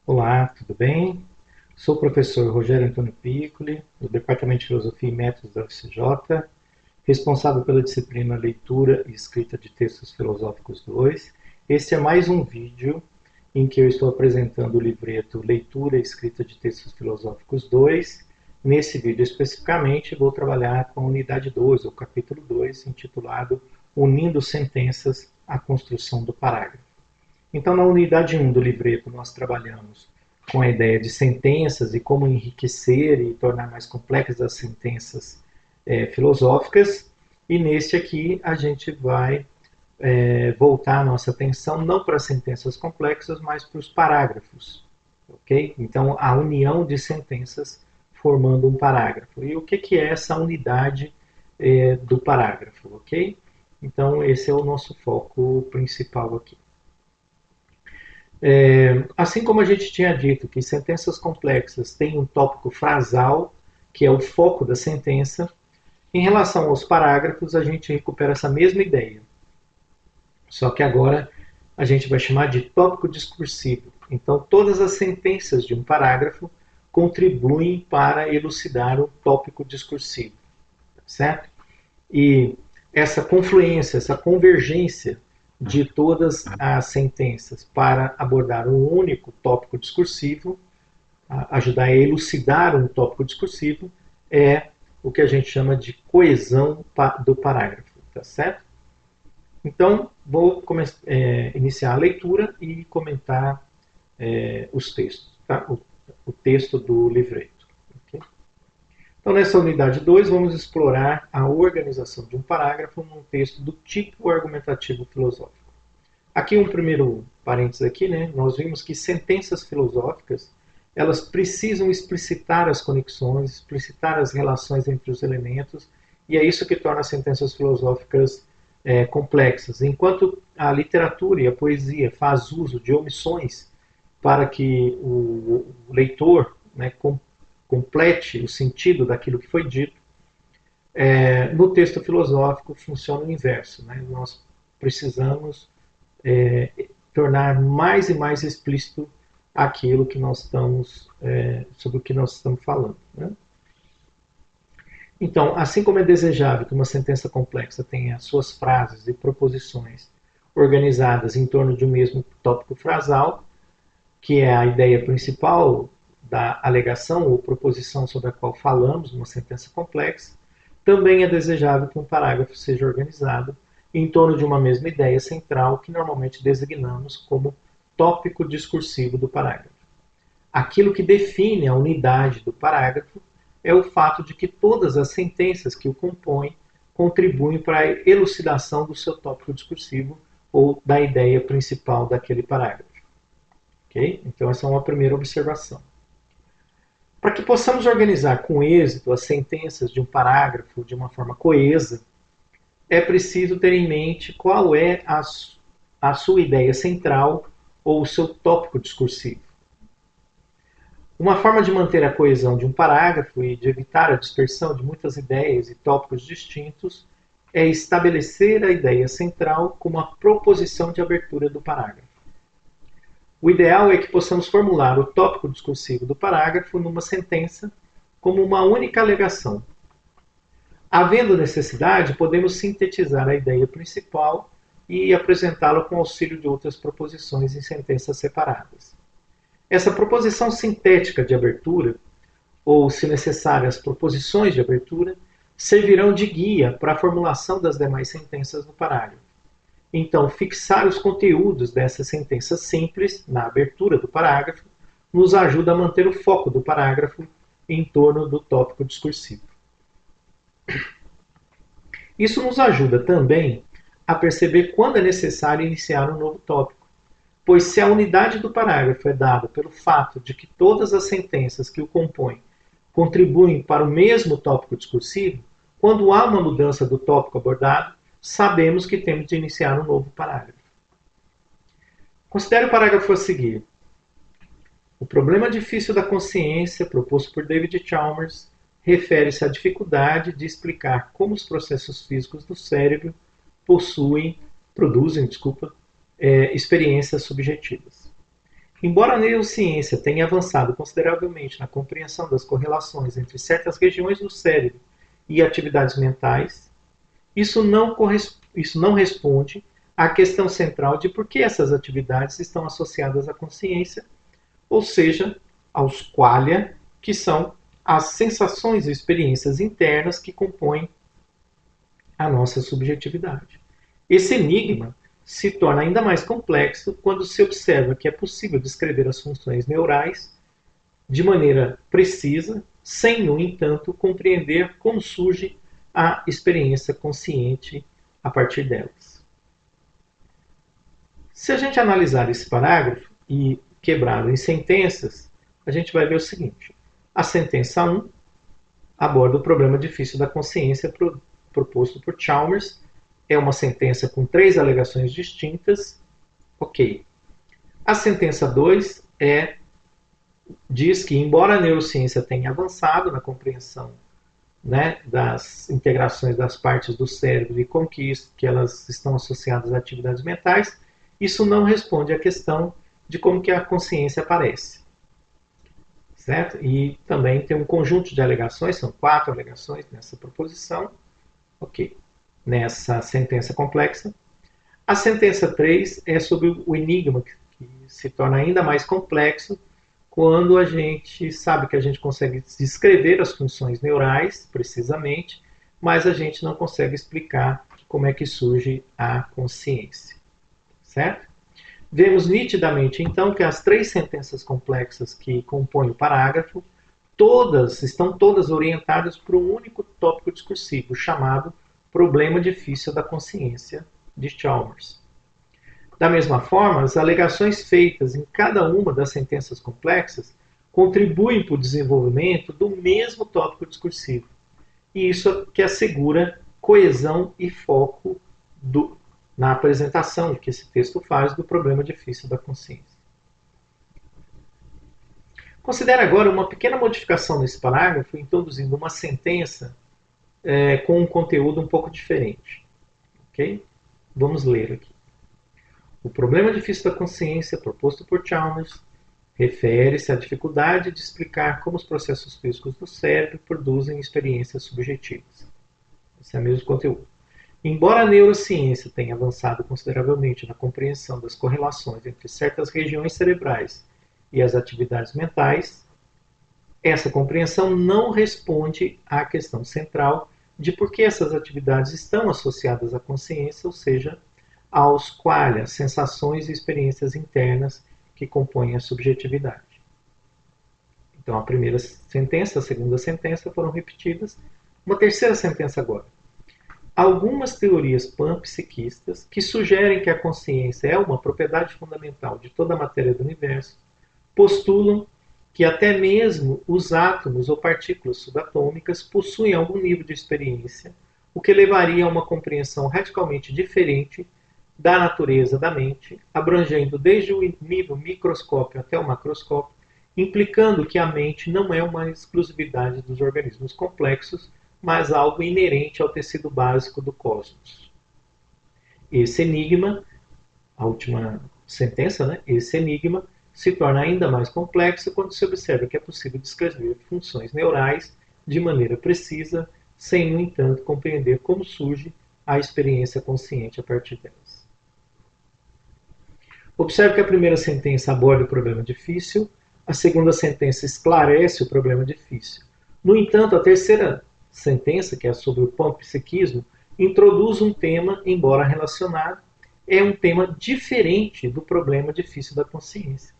Olá, tudo bem? Sou o professor Rogério Antônio Piccoli, do Departamento de Filosofia e Métodos da UFCJ, responsável pela disciplina Leitura e Escrita de Textos Filosóficos 2. Este é mais um vídeo em que eu estou apresentando o livreto Leitura e Escrita de Textos Filosóficos 2. Nesse vídeo especificamente vou trabalhar com a unidade 2, ou capítulo 2, intitulado Unindo Sentenças à Construção do Parágrafo. Então, na unidade 1 do livreto, nós trabalhamos com a ideia de sentenças e como enriquecer e tornar mais complexas as sentenças filosóficas. E neste aqui, a gente vai voltar a nossa atenção não para as sentenças complexas, mas para os parágrafos. Ok? Então, a união de sentenças formando um parágrafo. E o que é essa unidade do parágrafo? Ok? Então, esse é o nosso foco principal aqui. Assim como a gente tinha dito que sentenças complexas têm um tópico frasal, que é o foco da sentença, em relação aos parágrafos, a gente recupera essa mesma ideia. Só que agora a gente vai chamar de tópico discursivo. Então, todas as sentenças de um parágrafo contribuem para elucidar o tópico discursivo, certo? E essa confluência, essa convergência de todas as sentenças para abordar um único tópico discursivo, ajudar a elucidar um tópico discursivo, é o que a gente chama de coesão do parágrafo, tá certo? Então, vou iniciar a leitura e comentar os textos, tá? O texto do livreto. Okay? Então, nessa unidade 2, vamos explorar a organização de um parágrafo num texto do tipo argumentativo filosófico. Aqui um primeiro parênteses aqui, né? Nós vimos que sentenças filosóficas, elas precisam explicitar as conexões, explicitar as relações entre os elementos, e é isso que torna as sentenças filosóficas complexas. Enquanto a literatura e a poesia faz uso de omissões para que o leitor, né, complete o sentido daquilo que foi dito, no texto filosófico funciona o inverso. Né? Nós precisamos tornar mais e mais explícito aquilo que nós estamos, sobre o que nós estamos falando. Né? Então, assim como é desejável que uma sentença complexa tenha suas frases e proposições organizadas em torno de um mesmo tópico frasal, que é a ideia principal da alegação ou proposição sobre a qual falamos numa sentença complexa, também é desejável que um parágrafo seja organizado em torno de uma mesma ideia central que normalmente designamos como tópico discursivo do parágrafo. Aquilo que define a unidade do parágrafo é o fato de que todas as sentenças que o compõem contribuem para a elucidação do seu tópico discursivo ou da ideia principal daquele parágrafo. Okay? Então, essa é uma primeira observação. Para que possamos organizar com êxito as sentenças de um parágrafo de uma forma coesa, é preciso ter em mente qual é a sua ideia central ou o seu tópico discursivo. Uma forma de manter a coesão de um parágrafo e de evitar a dispersão de muitas ideias e tópicos distintos é estabelecer a ideia central como a proposição de abertura do parágrafo. O ideal é que possamos formular o tópico discursivo do parágrafo numa sentença como uma única alegação. Havendo necessidade, podemos sintetizar a ideia principal e apresentá-la com auxílio de outras proposições em sentenças separadas. Essa proposição sintética de abertura, ou, se necessário, as proposições de abertura, servirão de guia para a formulação das demais sentenças no parágrafo. Então, fixar os conteúdos dessa sentença simples na abertura do parágrafo nos ajuda a manter o foco do parágrafo em torno do tópico discursivo. Isso nos ajuda também a perceber quando é necessário iniciar um novo tópico, pois se a unidade do parágrafo é dada pelo fato de que todas as sentenças que o compõem contribuem para o mesmo tópico discursivo, quando há uma mudança do tópico abordado, sabemos que temos de iniciar um novo parágrafo. Considere o parágrafo a seguir. O problema difícil da consciência, proposto por David Chalmers, refere-se à dificuldade de explicar como os processos físicos do cérebro produzem experiências subjetivas. Embora a neurociência tenha avançado consideravelmente na compreensão das correlações entre certas regiões do cérebro e atividades mentais, isso não responde à questão central de por que essas atividades estão associadas à consciência, ou seja, aos qualia, que são as sensações e experiências internas que compõem a nossa subjetividade. Esse enigma se torna ainda mais complexo quando se observa que é possível descrever as funções neurais de maneira precisa, sem, no entanto, compreender como surge a experiência consciente a partir delas. Se a gente analisar esse parágrafo e quebrá-lo em sentenças, a gente vai ver o seguinte. A sentença 1 aborda o problema difícil da consciência proposto por Chalmers. É uma sentença com 3 alegações distintas. Ok. A sentença 2 diz que, embora a neurociência tenha avançado na compreensão, né, das integrações das partes do cérebro e como que elas estão associadas a atividades mentais, isso não responde à questão de como que a consciência aparece. Certo? E também tem um conjunto de alegações, são 4 alegações nessa proposição, ok, nessa sentença complexa. A sentença 3 é sobre o enigma, que se torna ainda mais complexo quando a gente sabe que a gente consegue descrever as funções neurais, precisamente, mas a gente não consegue explicar como é que surge a consciência. Certo? Vemos nitidamente, então, que as 3 sentenças complexas que compõem o parágrafo, estão todas orientadas para um único tópico discursivo, chamado problema difícil da consciência, de Chalmers. Da mesma forma, as alegações feitas em cada uma das sentenças complexas contribuem para o desenvolvimento do mesmo tópico discursivo. E isso que assegura coesão e foco na apresentação que esse texto faz do problema difícil da consciência. Considere agora uma pequena modificação nesse parágrafo, introduzindo uma sentença com um conteúdo um pouco diferente. Okay? Vamos ler aqui. O problema difícil da consciência, proposto por Chalmers, refere-se à dificuldade de explicar como os processos físicos do cérebro produzem experiências subjetivas. Esse é o mesmo conteúdo. Embora a neurociência tenha avançado consideravelmente na compreensão das correlações entre certas regiões cerebrais e as atividades mentais, essa compreensão não responde à questão central de por que essas atividades estão associadas à consciência, ou seja, aos qualia, sensações e experiências internas que compõem a subjetividade. Então, a primeira sentença, a segunda sentença foram repetidas. Uma terceira sentença agora. Algumas teorias panpsiquistas, que sugerem que a consciência é uma propriedade fundamental de toda a matéria do universo, postulam que até mesmo os átomos ou partículas subatômicas possuem algum nível de experiência, o que levaria a uma compreensão radicalmente diferente da natureza da mente, abrangendo desde o nível microscópio até o macroscópio, implicando que a mente não é uma exclusividade dos organismos complexos, mas algo inerente ao tecido básico do cosmos. Esse enigma, a última sentença, né? Esse enigma se torna ainda mais complexo quando se observa que é possível descrever funções neurais de maneira precisa, sem, no entanto, compreender como surge a experiência consciente a partir delas. Observe que a primeira sentença aborda o problema difícil, a segunda sentença esclarece o problema difícil. No entanto, a terceira sentença, que é sobre o panpsiquismo, introduz um tema, embora relacionado, é um tema diferente do problema difícil da consciência.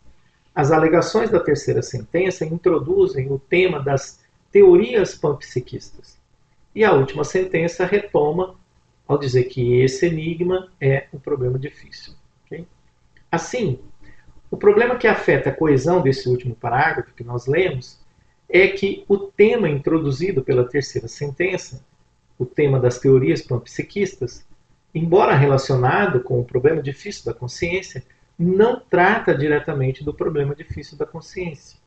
As alegações da terceira sentença introduzem o tema das teorias panpsiquistas. E a última sentença retoma ao dizer que esse enigma é um problema difícil. Okay? Assim, o problema que afeta a coesão desse último parágrafo que nós lemos é que o tema introduzido pela terceira sentença, o tema das teorias panpsiquistas, embora relacionado com o problema difícil da consciência, não trata diretamente do problema difícil da consciência.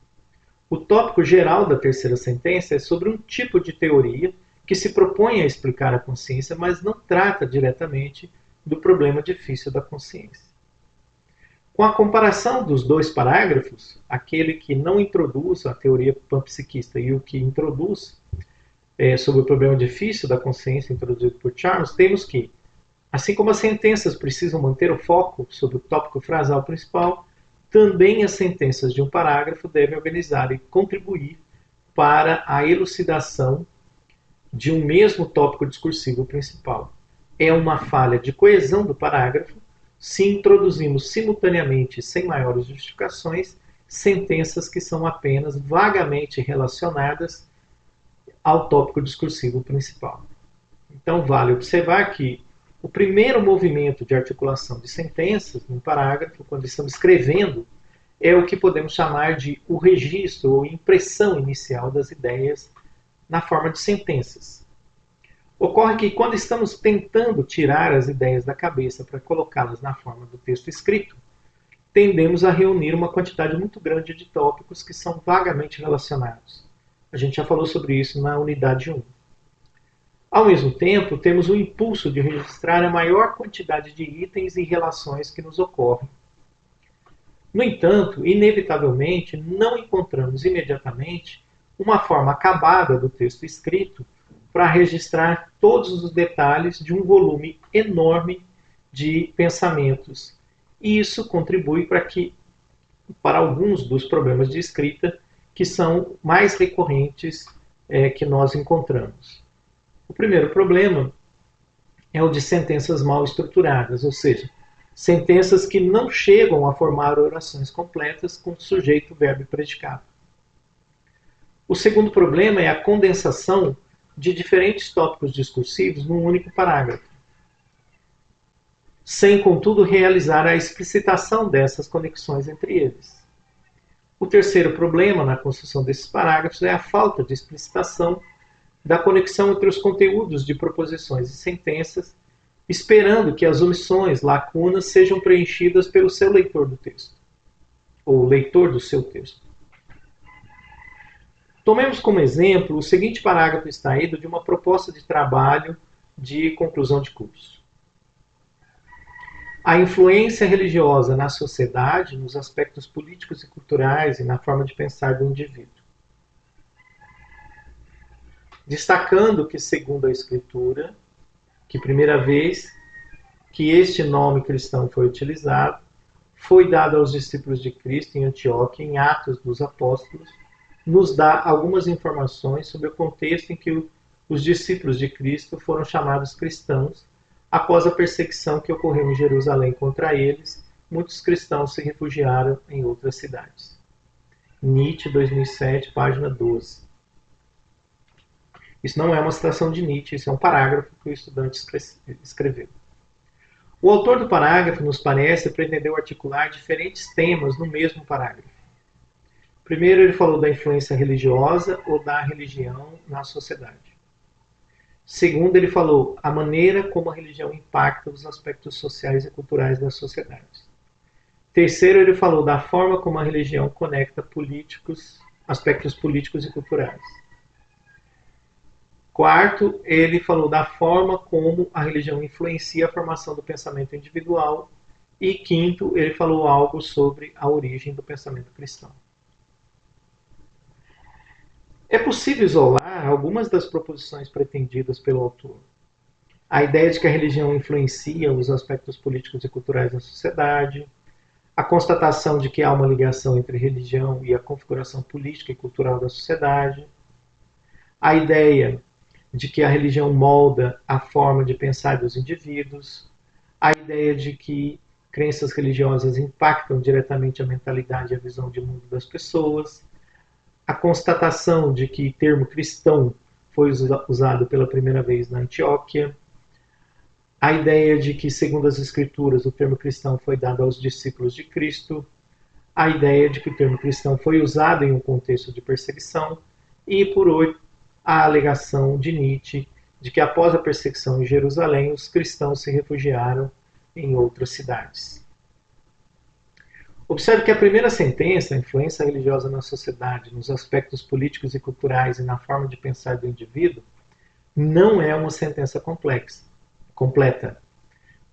O tópico geral da terceira sentença é sobre um tipo de teoria que se propõe a explicar a consciência, mas não trata diretamente do problema difícil da consciência. Com a comparação dos dois parágrafos, aquele que não introduz a teoria panpsiquista e o que introduz sobre o problema difícil da consciência introduzido por Charles, temos que, assim como as sentenças precisam manter o foco sobre o tópico frasal principal, também as sentenças de um parágrafo devem organizar e contribuir para a elucidação de um mesmo tópico discursivo principal. É uma falha de coesão do parágrafo se introduzimos simultaneamente, sem maiores justificações, sentenças que são apenas vagamente relacionadas ao tópico discursivo principal. Então, vale observar que o primeiro movimento de articulação de sentenças num parágrafo, quando estamos escrevendo, é o que podemos chamar de o registro ou impressão inicial das ideias na forma de sentenças. Ocorre que quando estamos tentando tirar as ideias da cabeça para colocá-las na forma do texto escrito, tendemos a reunir uma quantidade muito grande de tópicos que são vagamente relacionados. A gente já falou sobre isso na unidade 1. Ao mesmo tempo, temos o impulso de registrar a maior quantidade de itens e relações que nos ocorrem. No entanto, inevitavelmente, não encontramos imediatamente uma forma acabada do texto escrito para registrar todos os detalhes de um volume enorme de pensamentos. E isso contribui para alguns dos problemas de escrita que são mais recorrentes que nós encontramos. O primeiro problema é o de sentenças mal estruturadas, ou seja, sentenças que não chegam a formar orações completas com sujeito, verbo e predicado. O segundo problema é a condensação de diferentes tópicos discursivos num único parágrafo, sem, contudo, realizar a explicitação dessas conexões entre eles. O terceiro problema na construção desses parágrafos é a falta de explicitação da conexão entre os conteúdos de proposições e sentenças, esperando que as omissões, lacunas, sejam preenchidas pelo seu leitor do texto, ou leitor do seu texto. Tomemos como exemplo o seguinte parágrafo extraído de uma proposta de trabalho de conclusão de curso. A influência religiosa na sociedade, nos aspectos políticos e culturais e na forma de pensar do indivíduo. Destacando que, segundo a Escritura, que primeira vez que este nome cristão foi utilizado, foi dado aos discípulos de Cristo em Antioquia, em Atos dos Apóstolos, nos dá algumas informações sobre o contexto em que os discípulos de Cristo foram chamados cristãos. Após a perseguição que ocorreu em Jerusalém contra eles, muitos cristãos se refugiaram em outras cidades. Nietzsche, 2007, página 12. Isso não é uma citação de Nietzsche, isso é um parágrafo que o estudante escreveu. O autor do parágrafo, nos parece, pretendeu articular diferentes temas no mesmo parágrafo. Primeiro, ele falou da influência religiosa ou da religião na sociedade. Segundo, ele falou a maneira como a religião impacta os aspectos sociais e culturais da sociedade. Terceiro, ele falou da forma como a religião conecta aspectos políticos e culturais. Quarto, ele falou da forma como a religião influencia a formação do pensamento individual. E quinto, ele falou algo sobre a origem do pensamento cristão. É possível isolar algumas das proposições pretendidas pelo autor. A ideia de que a religião influencia os aspectos políticos e culturais da sociedade, a constatação de que há uma ligação entre religião e a configuração política e cultural da sociedade, a ideia de que a religião molda a forma de pensar dos indivíduos, a ideia de que crenças religiosas impactam diretamente a mentalidade e a visão de mundo das pessoas, a constatação de que o termo cristão foi usado pela primeira vez na Antioquia, a ideia de que, segundo as Escrituras, o termo cristão foi dado aos discípulos de Cristo, a ideia de que o termo cristão foi usado em um contexto de perseguição e, por outro, a alegação de Nietzsche de que, após a perseguição em Jerusalém, os cristãos se refugiaram em outras cidades. Observe que a primeira sentença, a influência religiosa na sociedade, nos aspectos políticos e culturais e na forma de pensar do indivíduo, não é uma sentença completa.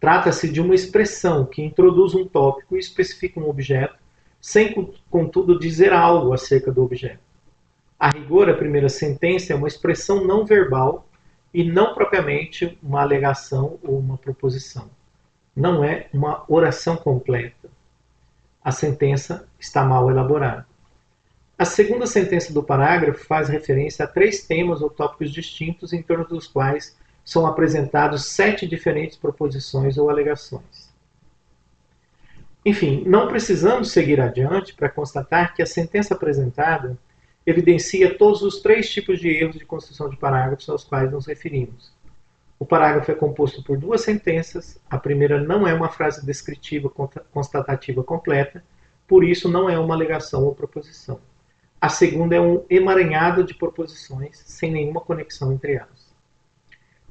Trata-se de uma expressão que introduz um tópico e especifica um objeto, sem, contudo, dizer algo acerca do objeto. A rigor, a primeira sentença é uma expressão não verbal e não propriamente uma alegação ou uma proposição. Não é uma oração completa. A sentença está mal elaborada. A segunda sentença do parágrafo faz referência a 3 temas ou tópicos distintos em torno dos quais são apresentados 7 diferentes proposições ou alegações. Enfim, não precisamos seguir adiante para constatar que a sentença apresentada evidencia todos os 3 tipos de erros de construção de parágrafos aos quais nos referimos. O parágrafo é composto por 2 sentenças. A primeira não é uma frase descritiva constatativa completa, por isso não é uma alegação ou proposição. A segunda é um emaranhado de proposições sem nenhuma conexão entre elas.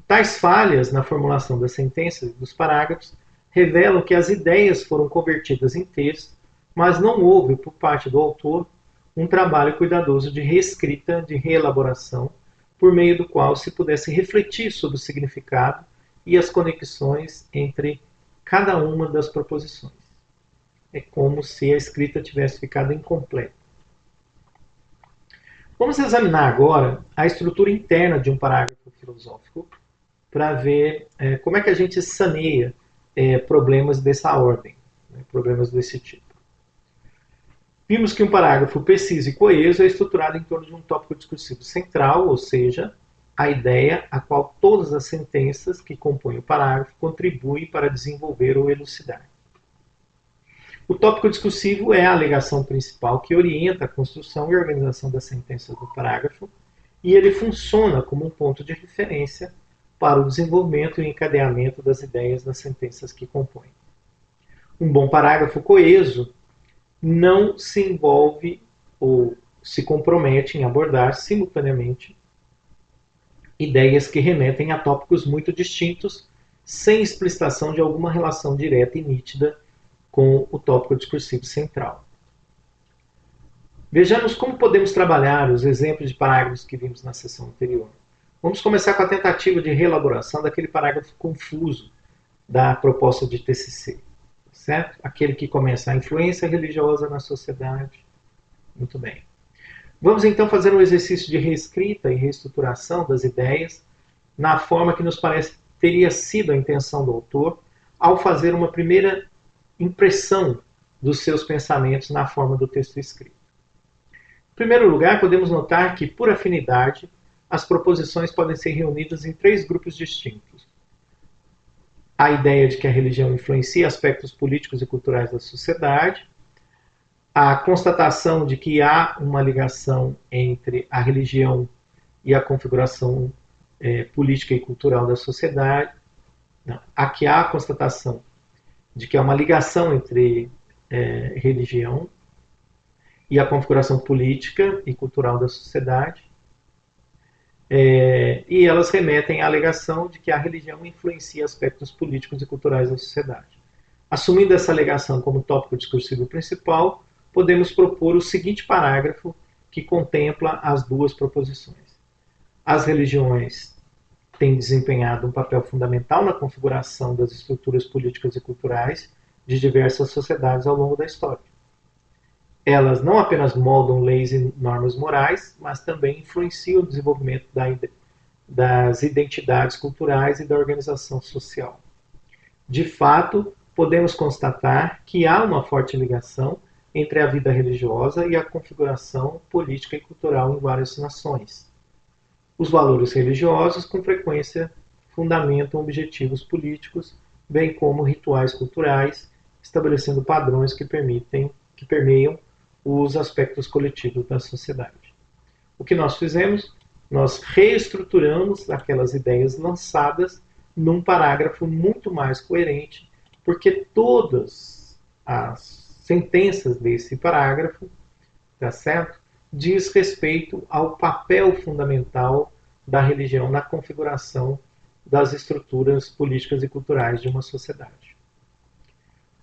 Tais falhas na formulação das sentenças e dos parágrafos revelam que as ideias foram convertidas em texto, mas não houve, por parte do autor, um trabalho cuidadoso de reescrita, de reelaboração, por meio do qual se pudesse refletir sobre o significado e as conexões entre cada uma das proposições. É como se a escrita tivesse ficado incompleta. Vamos examinar agora a estrutura interna de um parágrafo filosófico para ver como é que a gente saneia problemas dessa ordem, problemas desse tipo. Vimos que um parágrafo preciso e coeso é estruturado em torno de um tópico discursivo central, ou seja, a ideia a qual todas as sentenças que compõem o parágrafo contribuem para desenvolver ou elucidar. O tópico discursivo é a alegação principal que orienta a construção e organização das sentenças do parágrafo, e ele funciona como um ponto de referência para o desenvolvimento e encadeamento das ideias das sentenças que compõem. Um bom parágrafo coeso não se envolve ou se compromete em abordar simultaneamente ideias que remetem a tópicos muito distintos, sem explicitação de alguma relação direta e nítida com o tópico discursivo central. Vejamos como podemos trabalhar os exemplos de parágrafos que vimos na sessão anterior. Vamos começar com a tentativa de reelaboração daquele parágrafo confuso da proposta de TCC. Certo? Aquele que começa a influência religiosa na sociedade. Muito bem. Vamos então fazer um exercício de reescrita e reestruturação das ideias na forma que nos parece teria sido a intenção do autor ao fazer uma primeira impressão dos seus pensamentos na forma do texto escrito. Em primeiro lugar, podemos notar que, por afinidade, as proposições podem ser reunidas em 3 grupos distintos. A ideia de que a religião influencia aspectos políticos e culturais da sociedade, a constatação de que há uma ligação entre a religião e a configuração política e cultural da sociedade, aqui há a constatação de que há uma ligação entre religião e a configuração política e cultural da sociedade, e elas remetem à alegação de que a religião influencia aspectos políticos e culturais da sociedade. Assumindo essa alegação como tópico discursivo principal, podemos propor o seguinte parágrafo que contempla as 2 proposições. As religiões têm desempenhado um papel fundamental na configuração das estruturas políticas e culturais de diversas sociedades ao longo da história. Elas não apenas moldam leis e normas morais, mas também influenciam o desenvolvimento das identidades culturais e da organização social. De fato, podemos constatar que há uma forte ligação entre a vida religiosa e a configuração política e cultural em várias nações. Os valores religiosos, com frequência, fundamentam objetivos políticos, bem como rituais culturais, estabelecendo padrões que permeiam os aspectos coletivos da sociedade. O que nós fizemos? Nós reestruturamos aquelas ideias lançadas num parágrafo muito mais coerente, porque todas as sentenças desse parágrafo, tá certo? Diz respeito ao papel fundamental da religião na configuração das estruturas políticas e culturais de uma sociedade.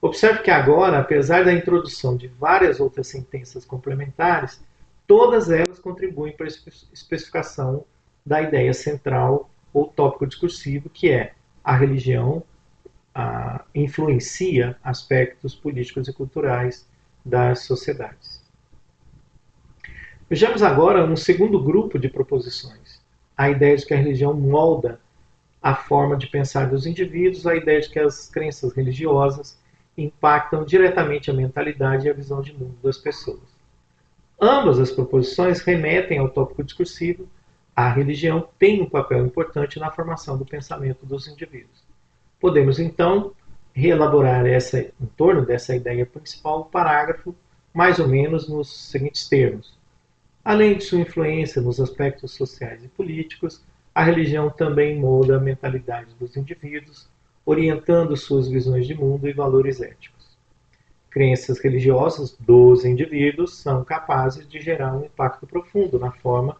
Observe que agora, apesar da introdução de várias outras sentenças complementares, todas elas contribuem para a especificação da ideia central ou tópico discursivo, que é a religião influencia aspectos políticos e culturais das sociedades. Vejamos agora um segundo grupo de proposições. A ideia de que a religião molda a forma de pensar dos indivíduos, a ideia de que as crenças religiosas impactam diretamente a mentalidade e a visão de mundo das pessoas. Ambas as proposições remetem ao tópico discursivo. A religião tem um papel importante na formação do pensamento dos indivíduos. Podemos, então, reelaborar em torno dessa ideia principal o parágrafo, mais ou menos nos seguintes termos. Além de sua influência nos aspectos sociais e políticos, a religião também molda a mentalidade dos indivíduos, orientando suas visões de mundo e valores éticos. Crenças religiosas dos indivíduos são capazes de gerar um impacto profundo na forma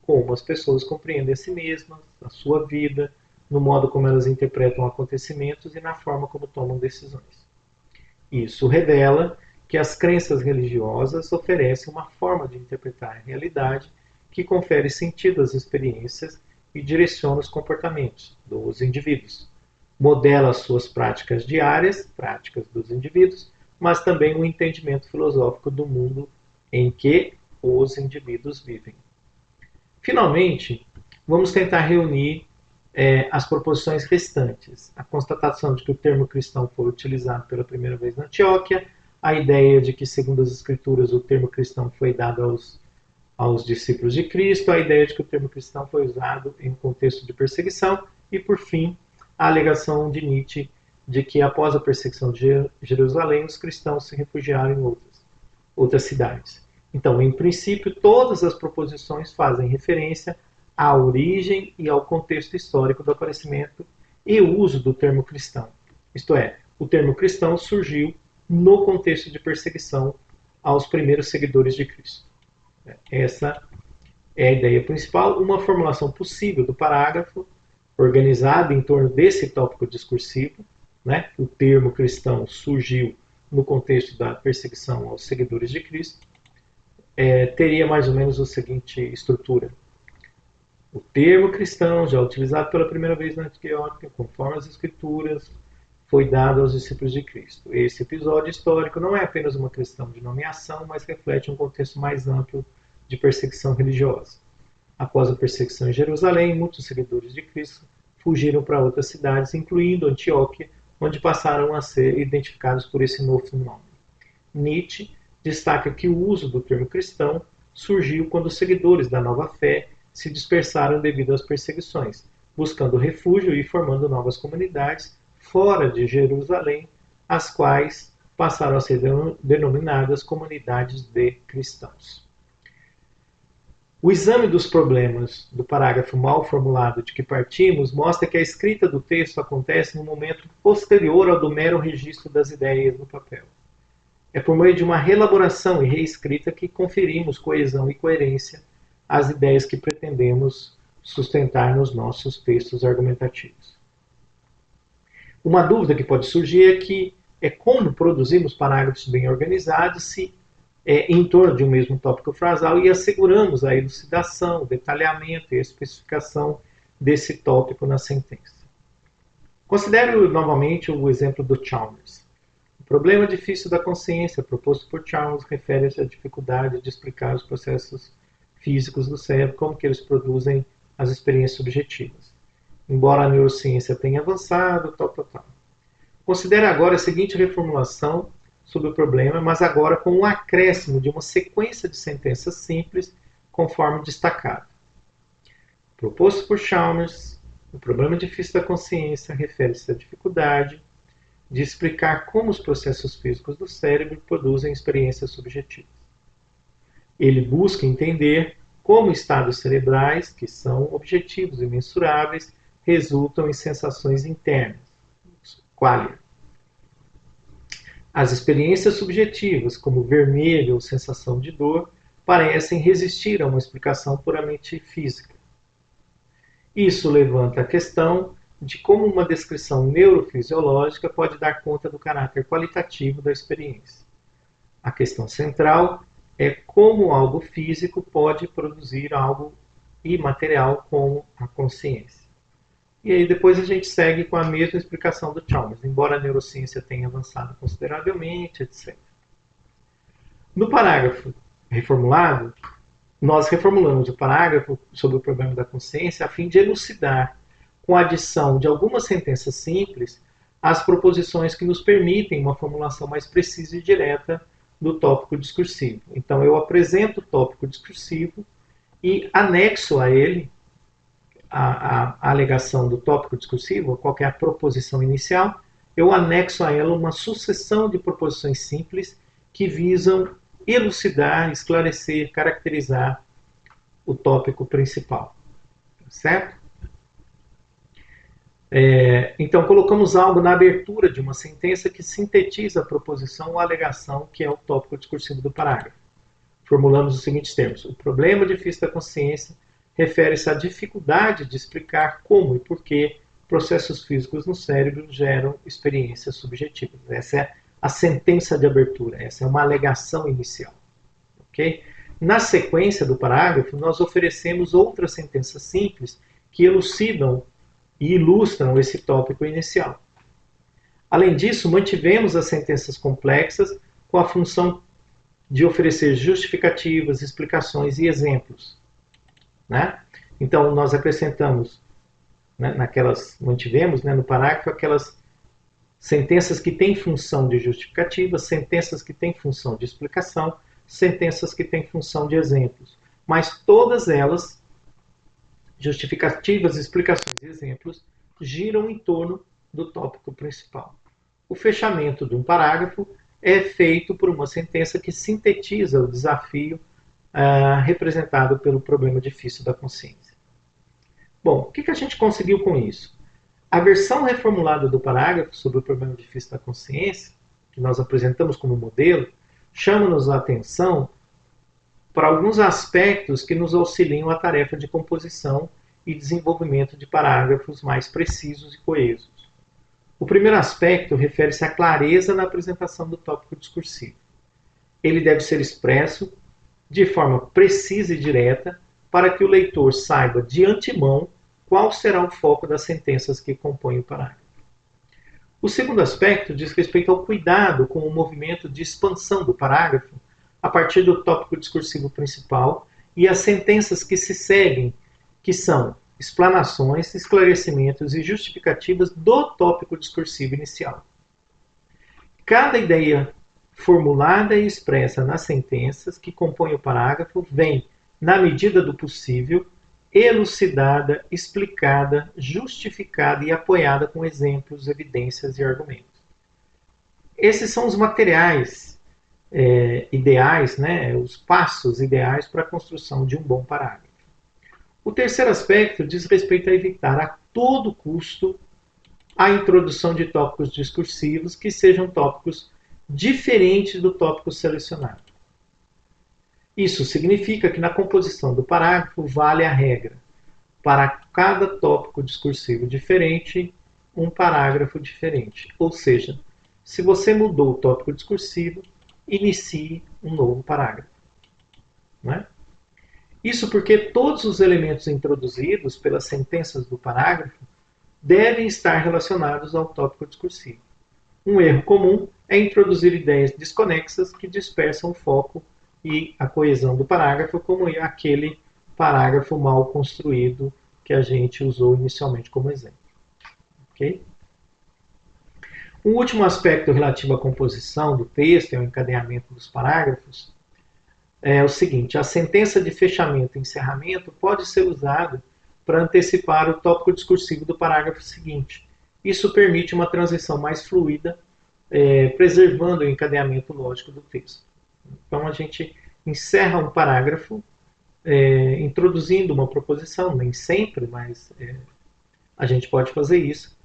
como as pessoas compreendem a si mesmas, a sua vida, no modo como elas interpretam acontecimentos e na forma como tomam decisões. Isso revela que as crenças religiosas oferecem uma forma de interpretar a realidade que confere sentido às experiências e direciona os comportamentos dos indivíduos. Modela suas práticas diárias, práticas dos indivíduos, mas também um entendimento filosófico do mundo em que os indivíduos vivem. Finalmente, vamos tentar reunir as proposições restantes. A constatação de que o termo cristão foi utilizado pela primeira vez na Antioquia, a ideia de que, segundo as Escrituras, o termo cristão foi dado aos discípulos de Cristo, a ideia de que o termo cristão foi usado em um contexto de perseguição e, por fim, a alegação de Nietzsche de que, após a perseguição de Jerusalém, os cristãos se refugiaram em outras cidades. Então, em princípio, todas as proposições fazem referência à origem e ao contexto histórico do aparecimento e uso do termo cristão. Isto é, o termo cristão surgiu no contexto de perseguição aos primeiros seguidores de Cristo. Essa é a ideia principal, uma formulação possível do parágrafo, organizada em torno desse tópico discursivo. O termo cristão surgiu no contexto da perseguição aos seguidores de Cristo. Teria mais ou menos a seguinte estrutura. O termo cristão, já utilizado pela primeira vez na Antioquia, conforme as Escrituras, foi dado aos discípulos de Cristo. Esse episódio histórico não é apenas uma questão de nomeação, mas reflete um contexto mais amplo de perseguição religiosa. Após a perseguição em Jerusalém, muitos seguidores de Cristo fugiram para outras cidades, incluindo Antioquia, onde passaram a ser identificados por esse novo nome. Nietzsche destaca que o uso do termo cristão surgiu quando os seguidores da nova fé se dispersaram devido às perseguições, buscando refúgio e formando novas comunidades fora de Jerusalém, as quais passaram a ser denominadas comunidades de cristãos. O exame dos problemas do parágrafo mal formulado de que partimos mostra que a escrita do texto acontece no momento posterior ao do mero registro das ideias no papel. É por meio de uma reelaboração e reescrita que conferimos coesão e coerência às ideias que pretendemos sustentar nos nossos textos argumentativos. Uma dúvida que pode surgir é como produzimos parágrafos bem organizados em torno de um mesmo tópico frasal e asseguramos a elucidação, o detalhamento e a especificação desse tópico na sentença. Considere novamente o exemplo do Chalmers. O problema difícil da consciência proposto por Chalmers refere-se à dificuldade de explicar os processos físicos do cérebro, como que eles produzem as experiências subjetivas. Embora a neurociência tenha avançado, Considere agora a seguinte reformulação sobre o problema, mas agora com um acréscimo de uma sequência de sentenças simples, conforme destacado. Proposto por Chalmers, o problema difícil da consciência refere-se à dificuldade de explicar como os processos físicos do cérebro produzem experiências subjetivas. Ele busca entender como estados cerebrais, que são objetivos e mensuráveis, resultam em sensações internas, qualia. As experiências subjetivas, como vermelho ou sensação de dor, parecem resistir a uma explicação puramente física. Isso levanta a questão de como uma descrição neurofisiológica pode dar conta do caráter qualitativo da experiência. A questão central é como algo físico pode produzir algo imaterial como a consciência. E aí depois a gente segue com a mesma explicação do Chalmers, embora a neurociência tenha avançado consideravelmente, etc. No parágrafo reformulado, nós reformulamos o parágrafo sobre o problema da consciência a fim de elucidar, com a adição de algumas sentenças simples, as proposições que nos permitem uma formulação mais precisa e direta do tópico discursivo. Então, eu apresento o tópico discursivo e anexo a ele a alegação do tópico discursivo, qual é a proposição inicial, eu anexo a ela uma sucessão de proposições simples que visam elucidar, esclarecer, caracterizar o tópico principal. Certo? Então, colocamos algo na abertura de uma sentença que sintetiza a proposição ou alegação que é o tópico discursivo do parágrafo. Formulamos os seguintes termos. O problema difícil da consciência refere-se à dificuldade de explicar como e por que processos físicos no cérebro geram experiências subjetivas. Essa é a sentença de abertura, essa é uma alegação inicial. Okay? Na sequência do parágrafo, nós oferecemos outras sentenças simples que elucidam e ilustram esse tópico inicial. Além disso, mantivemos as sentenças complexas com a função de oferecer justificativas, explicações e exemplos. Né? Então, nós acrescentamos, mantivemos no parágrafo aquelas sentenças que têm função de justificativa, sentenças que têm função de explicação, sentenças que têm função de exemplos. Mas todas elas, justificativas, explicações e exemplos, giram em torno do tópico principal. O fechamento de um parágrafo é feito por uma sentença que sintetiza o desafio representado pelo problema difícil da consciência. Bom, o que a gente conseguiu com isso? A versão reformulada do parágrafo sobre o problema difícil da consciência, que nós apresentamos como modelo, chama-nos a atenção para alguns aspectos que nos auxiliam a tarefa de composição e desenvolvimento de parágrafos mais precisos e coesos. O primeiro aspecto refere-se à clareza na apresentação do tópico discursivo. Ele deve ser expresso de forma precisa e direta para que o leitor saiba de antemão qual será o foco das sentenças que compõem o parágrafo. O segundo aspecto diz respeito ao cuidado com o movimento de expansão do parágrafo a partir do tópico discursivo principal e as sentenças que se seguem, que são explanações, esclarecimentos e justificativas do tópico discursivo inicial. Cada ideia formulada e expressa nas sentenças que compõem o parágrafo vem, na medida do possível, elucidada, explicada, justificada e apoiada com exemplos, evidências e argumentos. Esses são os materiais ideais, os passos ideais para a construção de um bom parágrafo. O terceiro aspecto diz respeito a evitar a todo custo a introdução de tópicos discursivos que sejam tópicos diferentes do tópico selecionado. Isso significa que na composição do parágrafo vale a regra. Para cada tópico discursivo diferente, um parágrafo diferente. Ou seja, se você mudou o tópico discursivo, inicie um novo parágrafo. Não é? Isso porque todos os elementos introduzidos pelas sentenças do parágrafo devem estar relacionados ao tópico discursivo. Um erro comum é introduzir ideias desconexas que dispersam o foco e a coesão do parágrafo, como é aquele parágrafo mal construído que a gente usou inicialmente como exemplo. Okay? Um último aspecto relativo à composição do texto e ao encadeamento dos parágrafos é o seguinte: a sentença de fechamento e encerramento pode ser usada para antecipar o tópico discursivo do parágrafo seguinte. Isso permite uma transição mais fluida, preservando o encadeamento lógico do texto. Então a gente encerra um parágrafo introduzindo uma proposição, nem sempre, mas a gente pode fazer isso,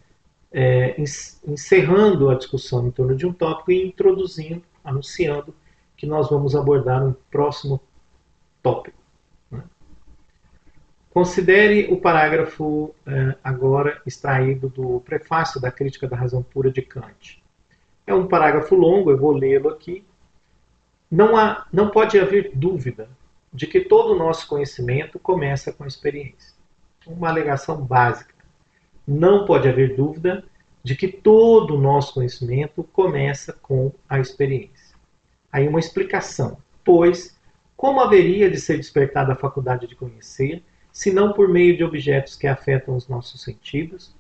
encerrando a discussão em torno de um tópico e introduzindo, anunciando que nós vamos abordar um próximo tópico. Né? Considere o parágrafo agora extraído do prefácio da Crítica da Razão Pura de Kant. É um parágrafo longo, eu vou lê-lo aqui. Não pode haver dúvida de que todo o nosso conhecimento começa com a experiência. Uma alegação básica. não pode haver dúvida de que todo o nosso conhecimento começa com a experiência. Aí uma explicação, pois como haveria de ser despertada a faculdade de conhecer, se não por meio de objetos que afetam os nossos sentidos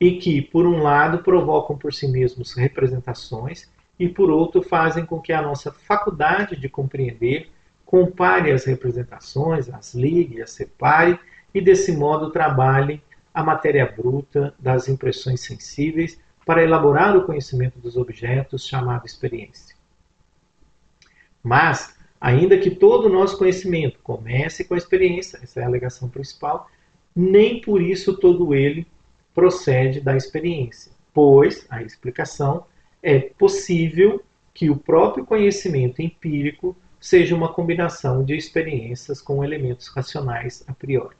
e que, por um lado, provocam por si mesmos representações e, por outro, fazem com que a nossa faculdade de compreender compare as representações, as ligue, as separe e, desse modo, trabalhe a matéria bruta das impressões sensíveis para elaborar o conhecimento dos objetos, chamado experiência. Mas, ainda que todo o nosso conhecimento comece com a experiência, essa é a alegação principal, nem por isso todo ele procede da experiência, pois, a explicação, é possível que o próprio conhecimento empírico seja uma combinação de experiências com elementos racionais a priori.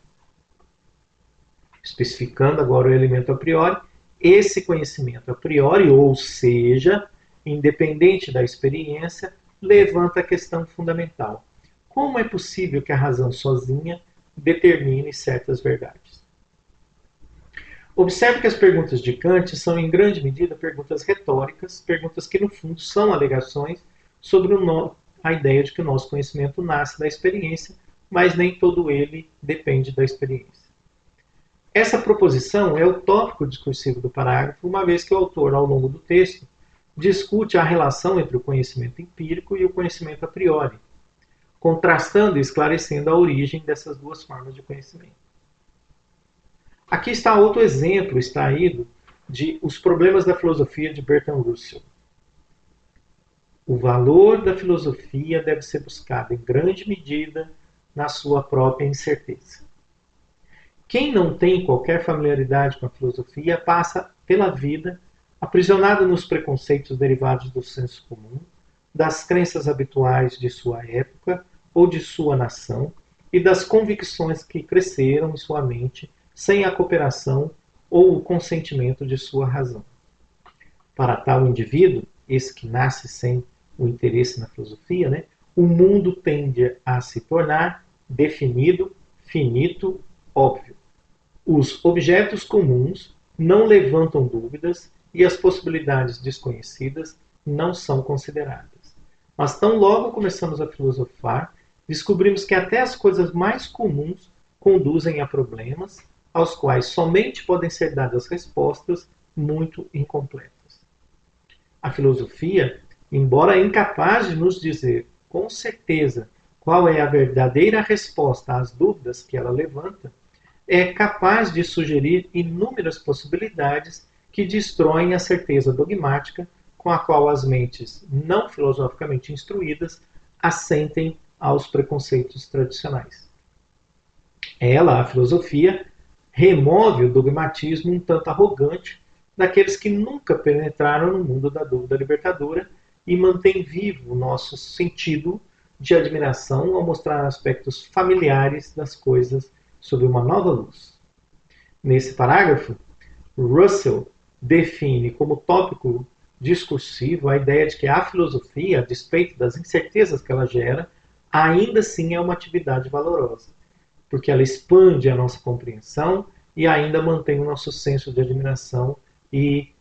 Especificando agora o elemento a priori, esse conhecimento a priori, ou seja, independente da experiência, levanta a questão fundamental: como é possível que a razão sozinha determine certas verdades? Observe que as perguntas de Kant são, em grande medida, perguntas retóricas, perguntas que, no fundo, são alegações sobre a ideia de que o nosso conhecimento nasce da experiência, mas nem todo ele depende da experiência. Essa proposição é o tópico discursivo do parágrafo, uma vez que o autor, ao longo do texto, discute a relação entre o conhecimento empírico e o conhecimento a priori, contrastando e esclarecendo a origem dessas duas formas de conhecimento. Aqui está outro exemplo extraído de Os Problemas da Filosofia, de Bertrand Russell. O valor da filosofia deve ser buscado em grande medida na sua própria incerteza. Quem não tem qualquer familiaridade com a filosofia passa pela vida aprisionado nos preconceitos derivados do senso comum, das crenças habituais de sua época ou de sua nação e das convicções que cresceram em sua mente sem a cooperação ou o consentimento de sua razão. Para tal indivíduo, esse que nasce sem o interesse na filosofia, o mundo tende a se tornar definido, finito, óbvio. Os objetos comuns não levantam dúvidas e as possibilidades desconhecidas não são consideradas. Mas tão logo começamos a filosofar, descobrimos que até as coisas mais comuns conduzem a problemas aos quais somente podem ser dadas respostas muito incompletas. A filosofia, embora incapaz de nos dizer com certeza qual é a verdadeira resposta às dúvidas que ela levanta, é capaz de sugerir inúmeras possibilidades que destroem a certeza dogmática com a qual as mentes não filosoficamente instruídas assentem aos preconceitos tradicionais. Ela, a filosofia, remove o dogmatismo um tanto arrogante daqueles que nunca penetraram no mundo da dúvida libertadora e mantém vivo o nosso sentido de admiração ao mostrar aspectos familiares das coisas sob uma nova luz. Nesse parágrafo, Russell define como tópico discursivo a ideia de que a filosofia, a despeito das incertezas que ela gera, ainda assim é uma atividade valorosa, porque ela expande a nossa compreensão e ainda mantém o nosso senso de admiração e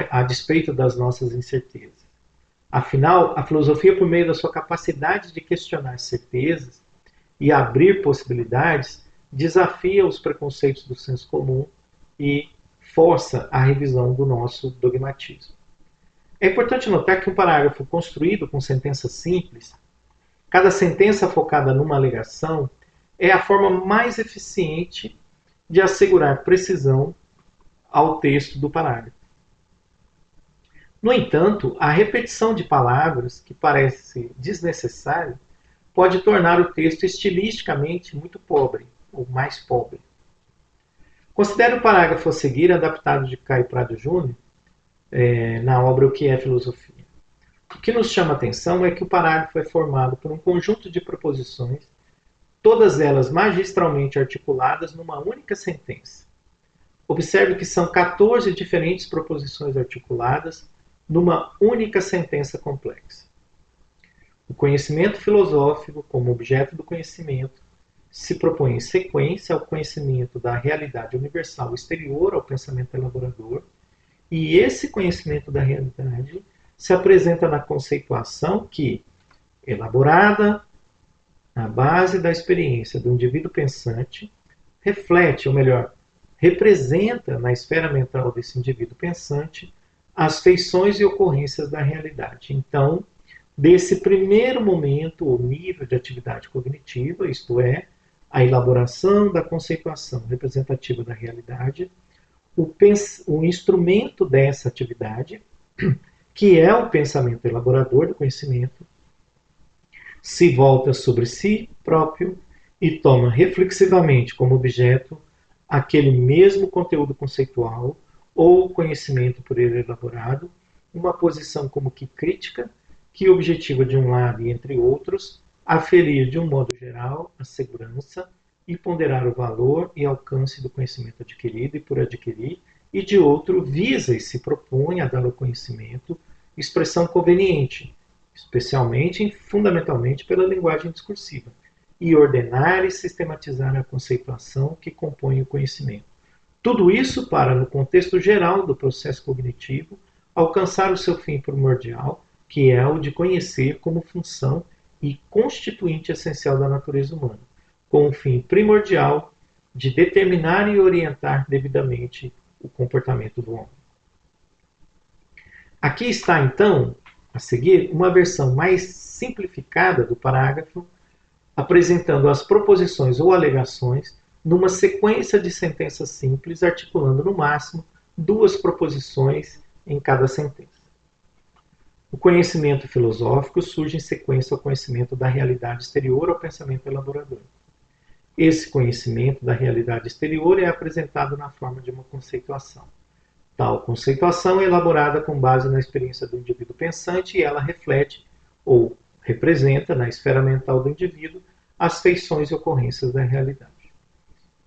a despeito das nossas incertezas. Afinal, a filosofia, por meio da sua capacidade de questionar certezas e abrir possibilidades, desafia os preconceitos do senso comum e força a revisão do nosso dogmatismo. É importante notar que um parágrafo construído com sentenças simples, cada sentença focada numa alegação, é a forma mais eficiente de assegurar precisão ao texto do parágrafo. No entanto, a repetição de palavras, que parece desnecessária, pode tornar o texto estilisticamente muito pobre, ou mais pobre. Considere o parágrafo a seguir, adaptado de Caio Prado Júnior, na obra O que é Filosofia. O que nos chama a atenção é que o parágrafo é formado por um conjunto de proposições, todas elas magistralmente articuladas numa única sentença. Observe que são 14 diferentes proposições articuladas numa única sentença complexa. O conhecimento filosófico, como objeto do conhecimento, se propõe em sequência ao conhecimento da realidade universal exterior ao pensamento elaborador, e esse conhecimento da realidade se apresenta na conceituação que, elaborada na base da experiência do indivíduo pensante, reflete, ou melhor, representa na esfera mental desse indivíduo pensante as feições e ocorrências da realidade. Então, desse primeiro momento ou nível de atividade cognitiva, isto é, a elaboração da conceituação representativa da realidade, o instrumento dessa atividade, que é o pensamento elaborador do conhecimento, se volta sobre si próprio e toma reflexivamente como objeto aquele mesmo conteúdo conceitual ou conhecimento por ele elaborado, uma posição como que crítica, que objetiva de um lado e entre outros, aferir de um modo geral a segurança e ponderar o valor e alcance do conhecimento adquirido e por adquirir, e de outro visa e se propõe a dar ao conhecimento expressão conveniente, especialmente e fundamentalmente pela linguagem discursiva, e ordenar e sistematizar a conceituação que compõe o conhecimento. Tudo isso para, no contexto geral do processo cognitivo, alcançar o seu fim primordial, que é o de conhecer como função e constituinte essencial da natureza humana, com o fim primordial de determinar e orientar devidamente o comportamento do homem. Aqui está, então, a seguir, uma versão mais simplificada do parágrafo, apresentando as proposições ou alegações numa sequência de sentenças simples, articulando no máximo 2 proposições em cada sentença. O conhecimento filosófico surge em sequência ao conhecimento da realidade exterior ao pensamento elaborador. Esse conhecimento da realidade exterior é apresentado na forma de uma conceituação. Tal conceituação é elaborada com base na experiência do indivíduo pensante e ela reflete ou representa na esfera mental do indivíduo as feições e ocorrências da realidade.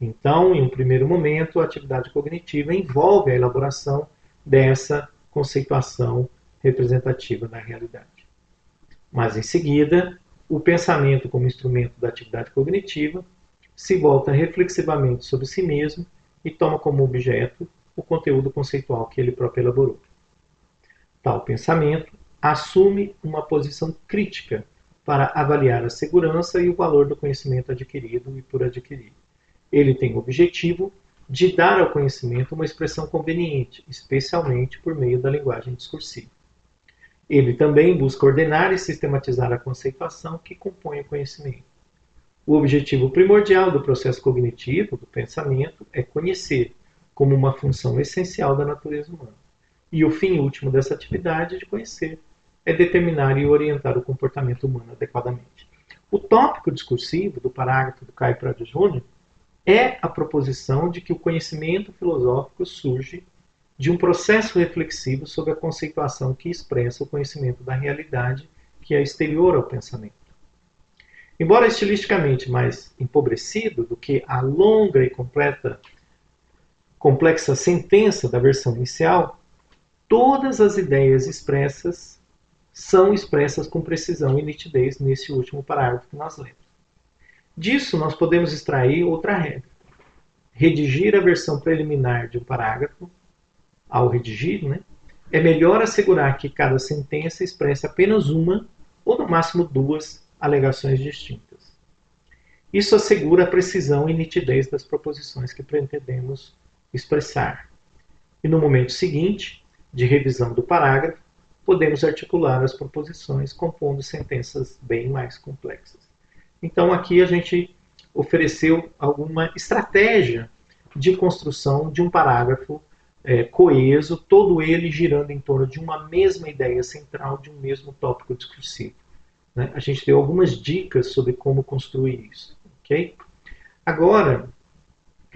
Então, em um primeiro momento, a atividade cognitiva envolve a elaboração dessa conceituação representativa da realidade. Mas, em seguida, o pensamento como instrumento da atividade cognitiva se volta reflexivamente sobre si mesmo e toma como objeto o conteúdo conceitual que ele próprio elaborou. Tal pensamento assume uma posição crítica para avaliar a segurança e o valor do conhecimento adquirido e por adquirir. Ele tem o objetivo de dar ao conhecimento uma expressão conveniente, especialmente por meio da linguagem discursiva. Ele também busca ordenar e sistematizar a conceituação que compõe o conhecimento. O objetivo primordial do processo cognitivo, do pensamento, é conhecer, como uma função essencial da natureza humana. E o fim último dessa atividade de conhecer é determinar e orientar o comportamento humano adequadamente. O tópico discursivo do parágrafo do Caio Prado Júnior é a proposição de que o conhecimento filosófico surge de um processo reflexivo sobre a conceituação que expressa o conhecimento da realidade que é exterior ao pensamento. Embora estilisticamente mais empobrecido do que a longa e complexa sentença da versão inicial, todas as ideias expressas são expressas com precisão e nitidez nesse último parágrafo que nós lemos. Disso nós podemos extrair outra regra. Redigir a versão preliminar de um parágrafo, ao redigir, é melhor assegurar que cada sentença expresse apenas uma ou no máximo 2 alegações distintas. Isso assegura a precisão e nitidez das proposições que pretendemos expressar. E no momento seguinte, de revisão do parágrafo, podemos articular as proposições compondo sentenças bem mais complexas. Então aqui a gente ofereceu alguma estratégia de construção de um parágrafo coeso, todo ele girando em torno de uma mesma ideia central, de um mesmo tópico discursivo. A gente deu algumas dicas sobre como construir isso. Okay? Agora,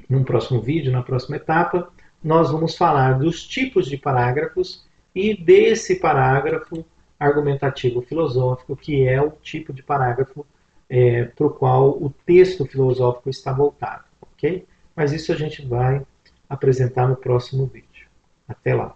no próximo vídeo, na próxima etapa, nós vamos falar dos tipos de parágrafos e desse parágrafo argumentativo filosófico, que é o tipo de parágrafo para o qual o texto filosófico está voltado. Okay? Mas isso a gente vai apresentar no próximo vídeo. Até lá!